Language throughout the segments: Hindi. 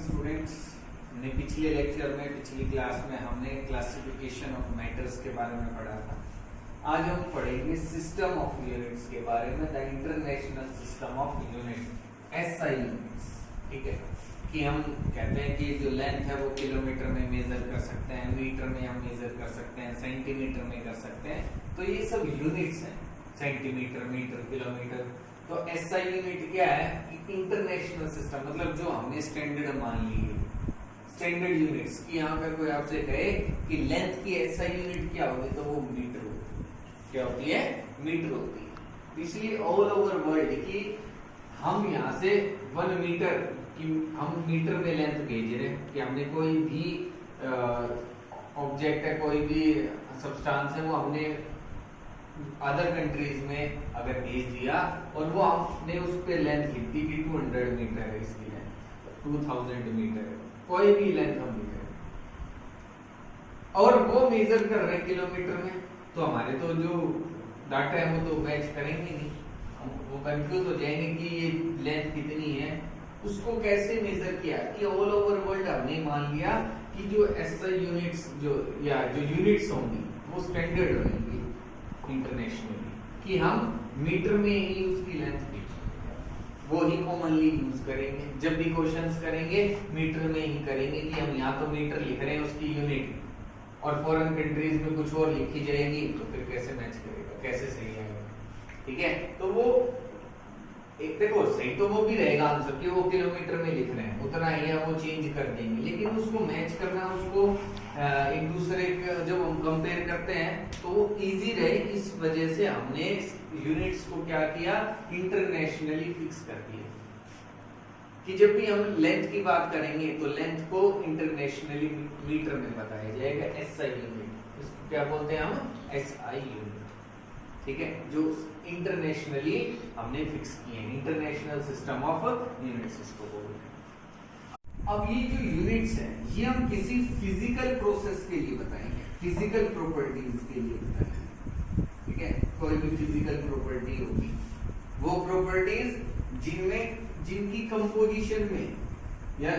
स्टूडेंट्स, हमने पिछले लेक्चर में पिछली क्लास में हमने क्लासिफिकेशन ऑफ मैटर्स के बारे में पढ़ा था। आज हम पढ़ेंगे सिस्टम ऑफ यूनिट्स के बारे में, the international system of units, SI units. ठीक है, कि हम कहते हैं कि जो लेंथ है वो किलोमीटर में मेजर कर सकते हैं, मीटर में हम मेजर कर सकते हैं, सेंटीमीटर में कर सकते हैं। तो ये सब यूनिट्स हैं, सेंटीमीटर, मीटर, किलोमीटर। तो एसआई यूनिट क्या है? इंटरनेशनल सिस्टम, मतलब जो हमने स्टैंडर्ड मान ली है, स्टैंडर्ड यूनिट्स की। यहाँ पर कोई आपसे कहे कि लेंथ की एसआई यूनिट क्या होगी, तो वो मीटर होती है। क्या होती है? मीटर होती है। इसलिए ऑल ओवर वर्ल्ड की हम यहाँ से 1 मीटर की हम मीटर में लेंथ भेज रहे हैं कि हमने कोई भी ऑब्जेक्ट है, कोई भी सब्सटेंस है, वो हमने अदर कंट्रीज में अगर भेज दिया और वो हमने उस पे लेंथ लिख दी कि 200 मीटर है, इसकी लेंथ 2000 मीटर है, कोई भी लेंथ हम लिख रहे हैं और वो मेजर कर रहे हैं किलोमीटर में, तो हमारे तो जो डाटा है वो तो मैच करेंगे नहीं, वो कंफ्यूज हो जाएंगे कि ये लेंथ कितनी है। उसको कैसे मेजर किया कि ऑल ओवर वर्ल्ड हमने मान लिया कि जो एसआई यूनिट्स जो यूनिट्स होंगी वो स्टैंडर्ड रहेंगी इंटरनेशनली, कि हम मीटर में ही उसकी लेंथ वो ही कॉमनली यूज करेंगे। जब भी क्वेश्चंस करेंगे मीटर में ही करेंगे कि हम यहाँ तो मीटर लिख रहे हैं उसकी यूनिट और फॉरेन कंट्रीज में कुछ और लिखी जाएगी, तो फिर कैसे मैच करेगा, कैसे सही आएगा? ठीक है, तो वो एक देखो सही तो वो भी रहेगा आंसर कि वो किलोमीटर में लिख रहे हैं, उतना ही है, वो चेंज कर देंगे, लेकिन उसको मैच करना, उसको एक दूसरे का जब हम कंपेयर करते हैं तो वो इजी रहे, इस वजह से हमने यूनिट्स को क्या किया, इंटरनेशनली फिक्स कर दिया कि जब भी हम लेंथ की बात करेंगे तो लेंथ को इंटरनेशनली मीटर में बताया जाएगा, एसआई यूनिट। इसको क्या बोलते हैं हम? SI unit. ठीक है, जो इंटरनेशनली हमने फिक्स किए हैं, इंटरनेशनल सिस्टम ऑफ यूनिट्स इसको बोलते हैं। अब ये जो यूनिट्स हैं ये हम किसी फिजिकल प्रोसेस के लिए बताएंगे, फिजिकल प्रॉपर्टीज के लिए बताएंगे। ठीक है, कोई भी फिजिकल प्रॉपर्टी होगी, वो प्रॉपर्टीज जिनकी कंपोजिशन में या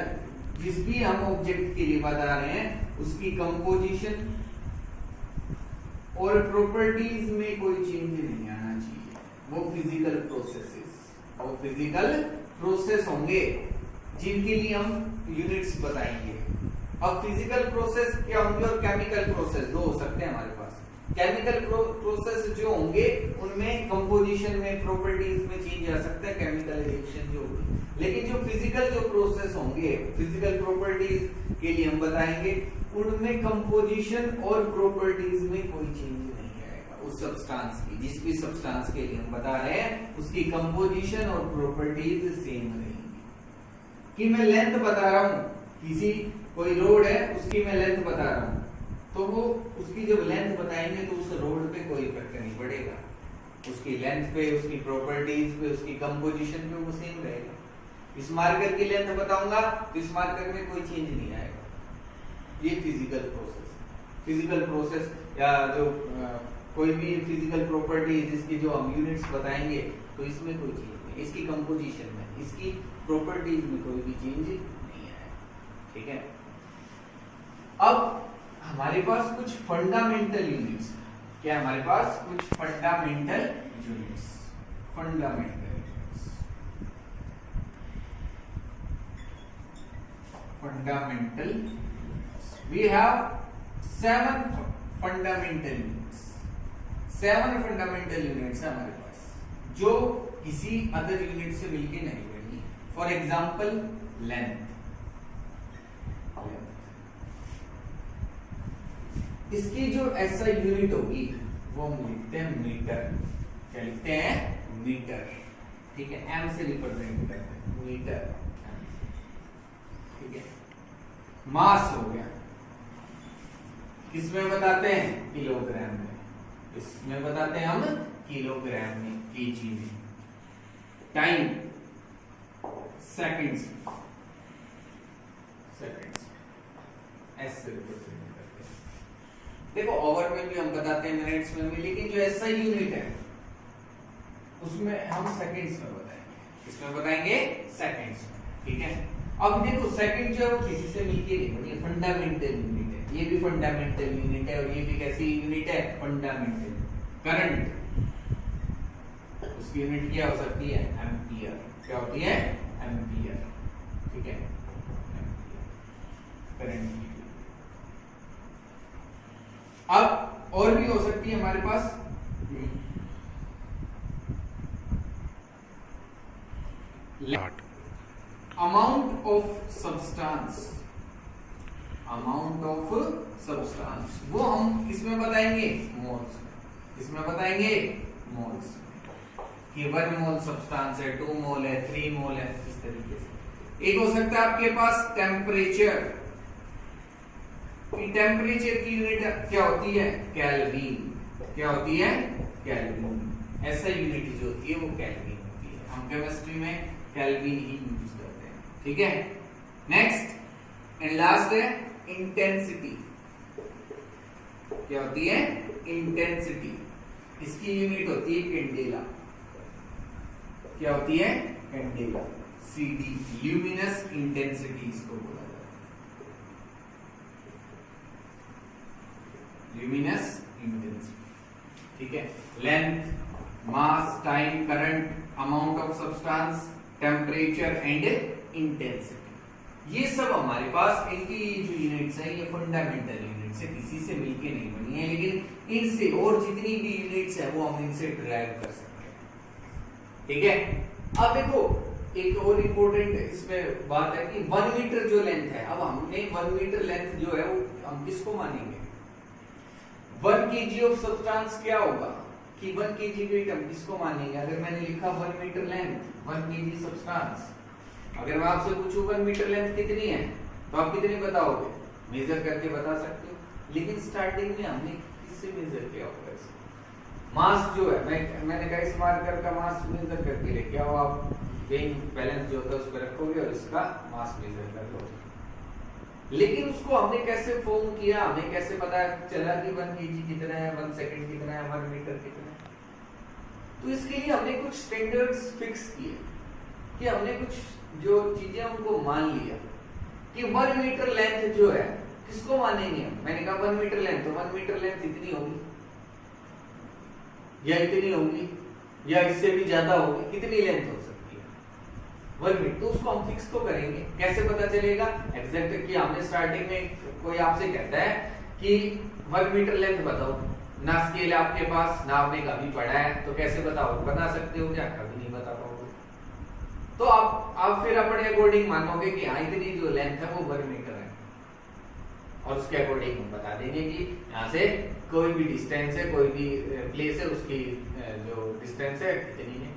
जिस भी हम ऑब्जेक्ट के लिए बता रहे हैं उसकी कंपोजिशन और प्रॉपर्टीज में कोई चेंज नहीं आना चाहिए, वो फिजिकल प्रोसेसेस, वो फिजिकल प्रोसेस होंगे जिनके लिए हम यूनिट्स बताएंगे। अब फिजिकल प्रोसेस क्या होंगे और केमिकल प्रोसेस दो हो सकते हैं हमारे पास। केमिकल प्रोसेस जो होंगे उनमें कंपोजिशन में, प्रॉपर्टीज में चेंज आ सकता है, केमिकल रिएक्शन जो होगी, लेकिन जो फिजिकल जो प्रोसेस होंगे, फिजिकल प्रॉपर्टीज के लिए हम बताएंगे, उनमें कंपोजिशन और प्रॉपर्टीज में कोई चेंज नहीं आएगा। उस सब्सटेंस की, जिस भी सब्सटेंस के लिए हम बता रहे हैं उसकी कंपोजिशन और प्रॉपर्टीज सेम रहेंगी। कि मैं लेंथ बता रहा हूं, किसी कोई रोड है उसकी मैं लेंथ बता रहा हूं, तो वो उसकी जब लेंथ बताएंगे तो उस रोड पे कोई इफेक्ट नहीं पड़ेगा, उसकी लेंथ पे, उसकी प्रॉपर्टीज पे, उसकी कंपोजिशन पे वो सेम रहेगा। इस मार्कर की लेंथ बताऊंगा तो इस मार्कर में कोई चेंज नहीं आएगा। ये फिजिकल प्रोसेस, फिजिकल प्रोसेस या जो कोई भी फिजिकल प्रॉपर्टी जिसकी जो हम यूनिट्स बताएंगे तो इसमें कोई चेंज नहीं, इसकी कंपोजिशन में, इसकी प्रॉपर्टीज में कोई भी चेंज नहीं आएगा। ठीक है, अब हमारे पास कुछ फंडामेंटल यूनिट्स, क्या हमारे पास कुछ fundamental units, fundamental units, fundamental, we have 7 fundamental units, 7 fundamental units है हमारे पास जो किसी अदर यूनिट से मिलके नहीं बनी। फॉर एग्जाम्पल लेंथ, इसकी जो एसआई यूनिट होगी वो हम लिखते हैं मीटर। क्या लिखते हैं? मीटर। ठीक है, एम से रिप्रेजेंट करते हैं, मीटर। ठीक है, मास हो गया, किसमें बताते हैं? किलोग्राम में। इसमें बताते हैं हम किलोग्राम में, केजी में। टाइम सेकंड्स, एस से रिप्रेजेंट करते हैं। देखो ओवर में भी हम बताते हैं मिनट्स में भी, लेकिन जो एसआई यूनिट है उसमें हम सेकंड्स में बताएंगे, इसमें बताएंगे सेकंड्स में। ठीक है, अब देखो सेकंड जो है वो किसी से मिलके नहीं बनी, फंडामेंटल यूनिट है, ये भी फंडामेंटल यूनिट है और ये भी कैसी यूनिट है, फंडामेंटल। करंट उसकी यूनिट क्या हो सकती है, एम्पियर। क्या होती है, एम्पियर। ठीक है, करंट। अब और भी हो सकती है हमारे पास amount of substance. Amount of substance वो हम इसमें बताएंगे मोल्स में। इसमें बताएंगे मोल्स कि 1 मोल सब्सटेंस है, 2 मोल है, 3 मोल है, इस तरीके से। एक हो सकता है आपके पास टेम्परेचर। टेम्परेचर की यूनिट क्या होती है, केल्विन। क्या होती है, केल्विन। ऐसा यूनिट जो होती है वो केल्विन होती है। हम केमिस्ट्री में केल्विन ही यूज करते हैं। ठीक है, नेक्स्ट एंड लास्ट है इंटेंसिटी। क्या होती है, इंटेंसिटी। इसकी यूनिट होती है कैंडेला। क्या होती है, कैंडेला। CD, ल्यूमिनस इंटेंसिटी इसको बोला जाता है, ल्यूमिनस इंटेंसिटी। ठीक है, length, mass, time, current, amount of substance, temperature and intensity. ये सब हमारे पास इनकी जो यूनिट्स हैं ये फंडामेंटल यूनिट्स है, किसी से मिलके नहीं बनी है, लेकिन इनसे और जितनी भी यूनिट्स है वो हम इनसे डिराइव कर सकते हैं। ठीक है, अब देखो एक और इम्पोर्टेंट इसमें बात है कि 1 मीटर जो लेंथ है, अब हमने 1 मीटर लेंथ जो है वो हम किसको मानेंगे, 1 kg ऑफ सब्सटेंस क्या होगा कि 1 kg वेट हम किसको मानेंगे। अगर मैंने लिखा 1 मीटर लेंथ, 1 kg सब्सटेंस, अगर मैं आपसे पूछूं 1 मीटर लेंथ कितनी है तो आप कितनी बताओगे, मेजर करके बता सकते हो। लेकिन स्टार्टिंग में हमने किससे मेजर किया होगा इसको, मास जो है मैंने कहा इस मार्कर का मास मेजर करके लेके आओ, आप वेइंग बैलेंस जो होता है उस पर रखोगे और इसका मास मेजर कर लो। लेकिन उसको हमने कैसे फॉर्म किया, हमें कैसे पता चला कि 1 kg कितना है, 1 सेकंड कितना है, 1 मीटर कितना है। तो इसके लिए हमने कुछ स्टैंडर्ड्स फिक्स किए कि हमने कुछ जो चीजें उनको मान लिया कि 1 मीटर लेंथ जो है किसको मानेंगे हम। मैंने कहा 1 मीटर लेंथ, तो 1 मीटर लेंथ इतनी होगी या इतनी होगी या इससे भी ज्यादा होगी, कितनी लेंथ हो सकती है 1 मीटर। तो उसको हम फिक्स तो करेंगे, कैसे पता चलेगा एग्जैक्ट कि हमने स्टार्टिंग में कोई आपसे कहता है कि 1 मीटर लेंथ बताओ, ना स्केल आपके पास ना आपने कभी पढ़ा है, तो कैसे बताओ, बता सकते हो क्या, कभी नहीं बता पाओगे। तो आप फिर अपने अकॉर्डिंग मानोगे कि हाँ इतनी जो लेंथ है वो 1 मीटर है, और उसके अकॉर्डिंग हम बता देंगे कि यहाँ से कोई भी डिस्टेंस है, कोई भी प्लेस है, उसकी जो डिस्टेंस है कितनी है।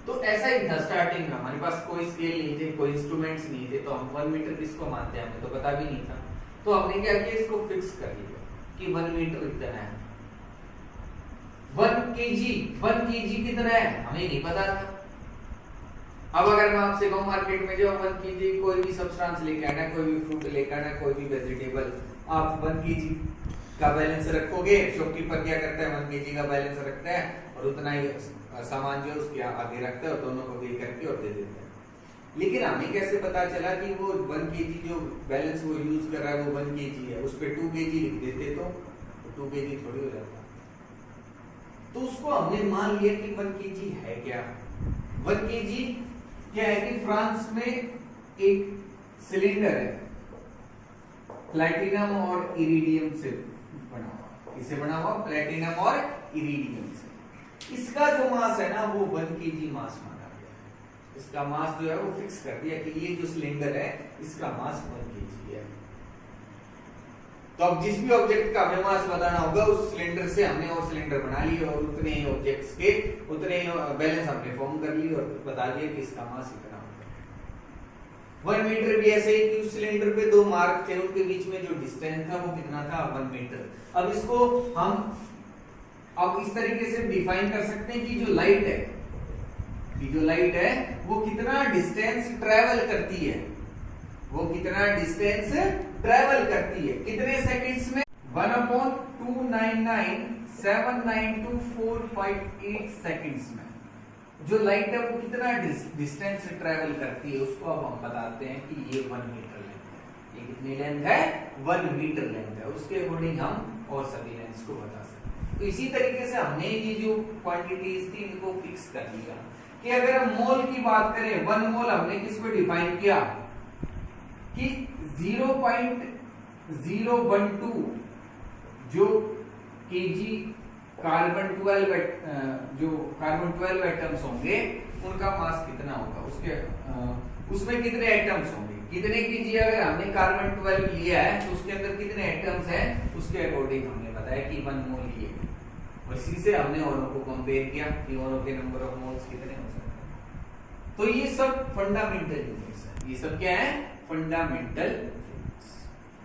तो ऐसा ही था स्टार्टिंग में, हमारे पास कोई स्केल नहीं थे, कोई इंस्ट्रूमेंट्स नहीं थे, तो हम 1 मीटर किसको मानते हैं, हमें तो पता भी नहीं था। तो हमने क्या किया, इसको फिक्स कर लिया कि 1 मीटर इतना है। 1 kg कितना है हमें नहीं पता था। अब अगर मैं आपसे कहूं मार्केट में जो 1 kg कोई भी सब्सटेंस लेके आना है, कोई भी फ्रूट लेके आना है, कोई भी वेजिटेबल, आप 1 kg का बैलेंस रखोगे, शॉपकीपर क्या करता है 1 kg का बैलेंस रखता है और उतना ही सामान जो उसके आगे रखता है और दोनों को दे करके और दे देता है। लेकिन हमें कैसे पता चला कि वो 1 kg जो बैलेंस वो यूज कर रहा है वो 1 kg है, उस पे 2 kg लिख देते तो 2 kg थोड़ी हो जाता। तो उसको हमने मान लिया कि 1 kg है क्या। 1 kg क्या है कि फ्रांस में एक सिलेंडर है, प्लैटिनम और इरिडियम से बना हुआ। इससे बना हुआ प्लैटिनम और इरिडियम से। इसका जो मास है ना वो 1 kg मास माना गया है। इसका मास जो है वो फिक्स कर दिया कि ये जो सिलेंडर है इसका मास 1 kg है। तो अब जिस भी ऑब्जेक्ट का हमें मास बताना होगा उस सिलेंडर से हमने वो सिलेंडर बना लिया और उतने ही ऑब्जेक्ट्स के उतने ही बैलेंस हमने फॉर्म कर ली और बता दिया कि इसका मास इतना होगा। 1 मीटर भी ऐसे ही कि उस सिलेंडर पे 2 मार्क थे, उनके बीच में जो डिस्टेंस था वो कितना था 1 मीटर। अब इसको हम अब इस तरीके से डिफाइन कर सकते हैं कि जो लाइट है वो कितना डिस्टेंस ट्रेवल करती है, वो कितना डिस्टेंस ट्रेवल करती है, कितने सेकंड्स में 1/299792458 सेकंड्स में। जो लाइट है वो कितना डिस्टेंस ट्रेवल करती है उसको अब हम बताते हैं कि ये 1 मीटर लेंथ है। ये कितनी लेंथ है? 1 मीटर लेंथ है। उसके अकॉर्डिंग हम और सभी लेंथ को बता सकते हैं। तो इसी तरीके से हमने ये जो क्वांटिटीज थी इनको फिक्स कर लिया कि अगर हम मोल की बात करें, 1 मोल हमने किसको डिफाइन किया कि 0.012 जो केजी कार्बन 12 जो कार्बन 12 एटम्स होंगे उनका मास कितना होगा, उसके उसमें कितने एटम्स होंगे, कितने केजी अगर हमने कार्बन 12 लिया है तो उसके अंदर कितने एटम्स हैं, उसके अकॉर्डिंग हमने बताया कि 1 मोल ये। और इसी से हमने औरों को कंपेयर किया कि औरों के नंबर ऑफ मोल्स कितने हो सकते हैं। तो ये सब फंडामेंटल यूनिट्स है। ये सब क्या है? Fundamental units.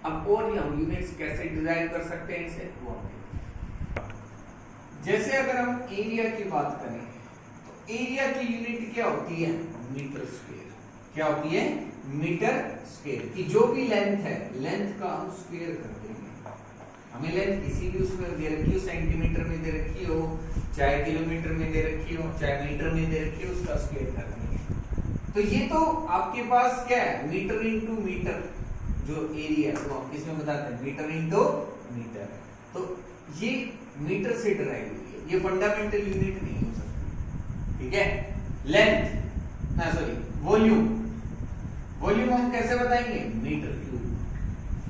अब और हम यूनिट्स कैसे डिराइव कर सकते हैं इसे, वो हम जैसे अगर हम एरिया की बात करें तो एरिया की यूनिट क्या होती है? Metre square. क्या होती है? Metre square. की जो भी लेंथ है, लेंथ का हम स्क्वायर कर देंगे। हमें लेंथ किसी भी उसमें दे रखी हो, सेंटीमीटर में दे रखी हो, चाहे किलोमीटर में दे रखी हो, चाहे मीटर में दे रखी हो, उसका स्क्वायर कर देंगे। तो ये तो आपके पास क्या है? मीटर इंटू मीटर जो एरिया है वो हम किसमें बताते हैं? Metre into metre. तो ये मीटर से ड्राइव हुई है, ये फंडामेंटल यूनिट नहीं हो सकती। ठीक है? लेंथ वॉल्यूम, वॉल्यूम हम कैसे बताएंगे? Metre cube.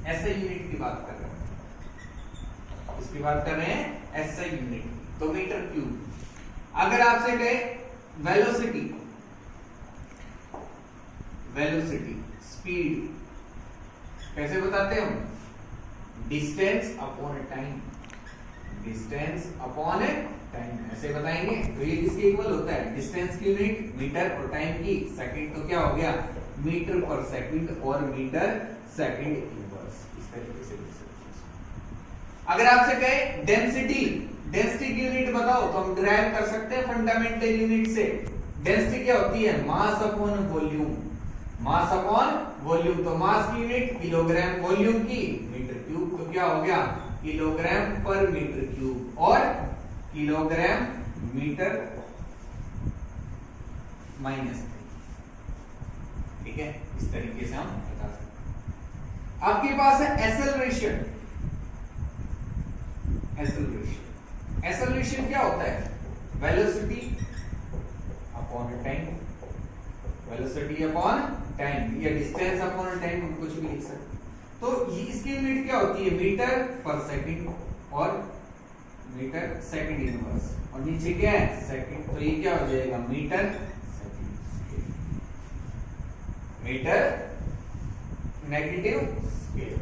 ऐसे यूनिट की बात कर रहे हैं, इसकी बात कर रहे हैं ऐसे यूनिट, तो मीटर क्यूब। अगर आपसे कहे वेलोसिटी, वेलोसिटी स्पीड कैसे बताते हैं हम? Distance upon time, distance upon time ऐसे बताएंगे। तो ये किसके इक्वल होता है? डिस्टेंस की यूनिट मीटर और टाइम की सेकंड, तो क्या हो गया? मीटर पर सेकंड और मीटर सेकंड इनवर्स। इस तरीके से लिख सकते हैं। अगर आपसे कहे डेंसिटी, डेंसिटी की यूनिट बताओ तो हम डिराइव कर सकते हैं फंडामेंटल यूनिट से। डेंसिटी क्या होती है? Mass upon volume, mass upon volume. तो मास की यूनिट किलोग्राम, वॉल्यूम की मीटर क्यूब। तो क्या हो गया? किलोग्राम पर मीटर क्यूब और किलोग्राम मीटर -3। ठीक है? इस तरीके से हम बता सकते हैं। आपके पास है एक्सेलरेशन। एक्सेलरेशन, एक्सेलरेशन क्या होता है? Velocity upon time, velocity upon time या डिस्टेंस अपॉन टाइम, हम कुछ भी लिख सकते हैं। तो ये इसकी यूनिट क्या होती है? मीटर पर सेकंड और मीटर सेकंड इनवर्स, और नीचे क्या है? सेकंड। तो ये क्या हो जाएगा? Metre second, metre negative scale,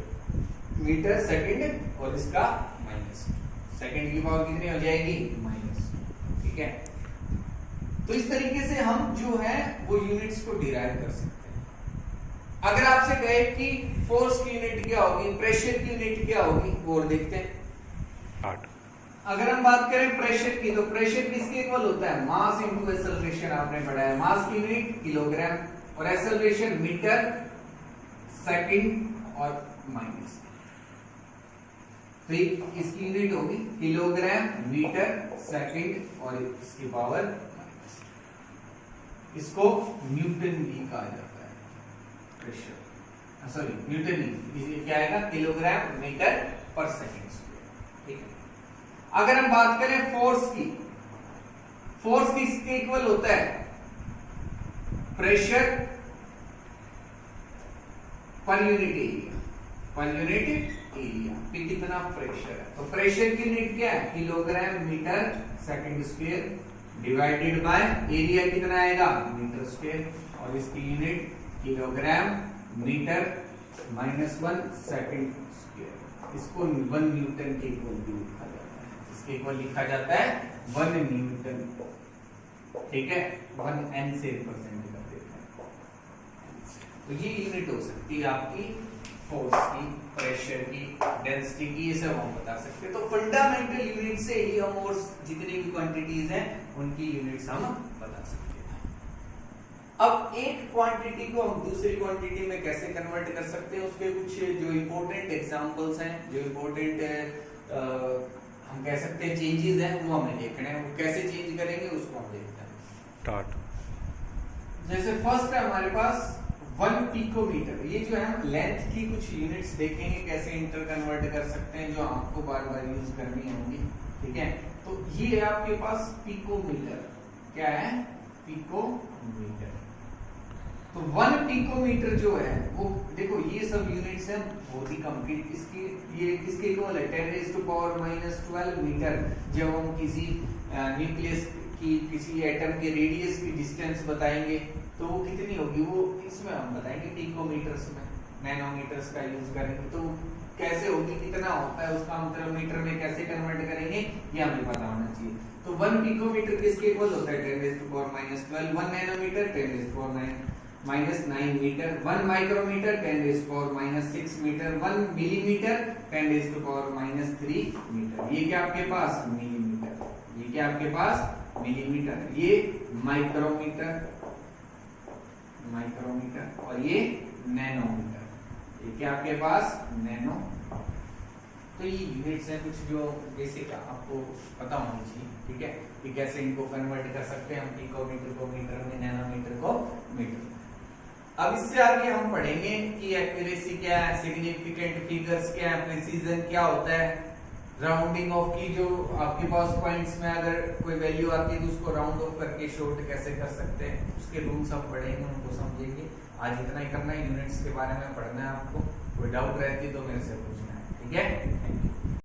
metre second और इसका माइनस, सेकंड की पावर कितनी हो जाएगी? -। ठीक है? तो इस तरीके से हम जो है वो यूनिट्स को डिराइव कर सकते हैं। अगर आपसे कहे कि फोर्स की यूनिट क्या होगी, प्रेशर की यूनिट क्या होगी, वो और देखते हैं। 8। अगर हम बात करें प्रेशर की, तो प्रेशर किसके इक्वल होता है? Mass into acceleration. आपने पढ़ा है मास की यूनिट किलोग्राम और एक्सेलरेशन मीटर सेकंड और माइनस। तो इसकी यूनिट होगी किलोग्राम मीटर सेकंड और इसकी पावर माइनस। इसको न्यूटन भी कहा जाता है प्रेशर, सॉरी न्यूटन नहीं, ये क्या आएगा? किलोग्राम मीटर पर सेकंड स्क्वायर। ठीक है? अगर हम बात करें फोर्स की, फोर्स किसके इक्वल होता है? Pressure per unit area, per unit area पे कितना प्रेशर है। तो प्रेशर की यूनिट क्या है? Kilogram metre second square divided by area कितना आएगा? मीटर स्क्वायर, और इसकी unit kilogram metre -1 second square. इसको 1 न्यूटन के इक्वल भी लिखा जाता है, इसके इक्वल लिखा जाता है 1 न्यूटन। ठीक है? 1 n से रिप्रेजेंट कर देते हैं। तो ये यूनिट हो सकती है आपकी फोर्स की, प्रेशर की, डेंसिटी की, ये सब हम बता सकते हैं। तो फंडामेंटल यूनिट से ही हम और जितनी भी क्वांटिटीज हैं उनकी यूनिट्स हम बता सकते हैं। अब एक क्वांटिटी को हम दूसरी क्वांटिटी में कैसे कन्वर्ट कर सकते हैं, उसके कुछ जो इंपॉर्टेंट एग्जांपल्स हैं, जो इंपॉर्टेंट हम कह सकते हैं चेंजेस हैं, वो हमें देखने हैं। वो कैसे चेंज करेंगे उसको हम देखते हैं। स्टार्ट। जैसे फर्स्ट है हमारे पास 1 पिकोमीटर। ये जो है हम लेंथ की कुछ यूनिट्स देखेंगे कैसे इंटर कन्वर्ट कर सकते हैं, जो आपको बार बार यूज करनी होंगी। ठीक है, तो ये है आपके पास पिकोमीटर। क्या है? पिकोमीटर। तो 1 पिकोमीटर जो है वो देखो ये सब यूनिट्स हैं बहुत ही कंप्लीट। इसकी ये किसके इक्वल है? 10⁻⁻12 मीटर। जब हम किसी न्यूक्लियस की किसी एटम के रेडियस की डिस्टेंस बताएंगे तो वो कितनी होगी, वो इसमें हम बताएंगे पिकोमीटर्स में, नैनोमीटर्स का यूज करेंगे। तो कैसे होगी, कितना होता है उसका मतलब मीटर में कैसे कन्वर्ट करेंगे ये हमें पता होना चाहिए। तो 1 पिकोमीटर किसके इक्वल होता है? 10⁻⁻12। 1 nanometre 10⁻⁹ metre. 1 micrometre 10⁻⁻6 metre. 1 millimetre 10⁻⁻3 metre. ये क्या आपके पास? मिलीमीटर। ये क्या आपके पास? मिलीमीटर। ये माइक्रोमीटर, माइक्रोमीटर, और ये नैनोमीटर। ये क्या आपके पास? नैनो। तो ये यूनिट्स हैं कुछ जो बेसिक आपको पता होनी चाहिए। ठीक है, कि कैसे इनको कन्वर्ट कर सकते हैं हम पिकोमीटर को मीटर में, नैनोमीटर को मीटर। अब इससे आगे हम पढ़ेंगे कि एक्यूरेसी क्या है, सिग्निफिकेंट फिगर्स क्या है, प्रिसीजन क्या होता है, राउंडिंग ऑफ की जो आपके पास पॉइंट्स में अगर कोई वैल्यू आती है तो उसको राउंड ऑफ करके शॉर्ट कैसे कर सकते हैं, उसके रूल्स हम पढ़ेंगे, उनको समझेंगे। आज इतना ही करना है, यूनिट्स के बारे में पढ़ना है आपको। कोई डाउट रहती है तो मेरे से पूछना है। ठीक है।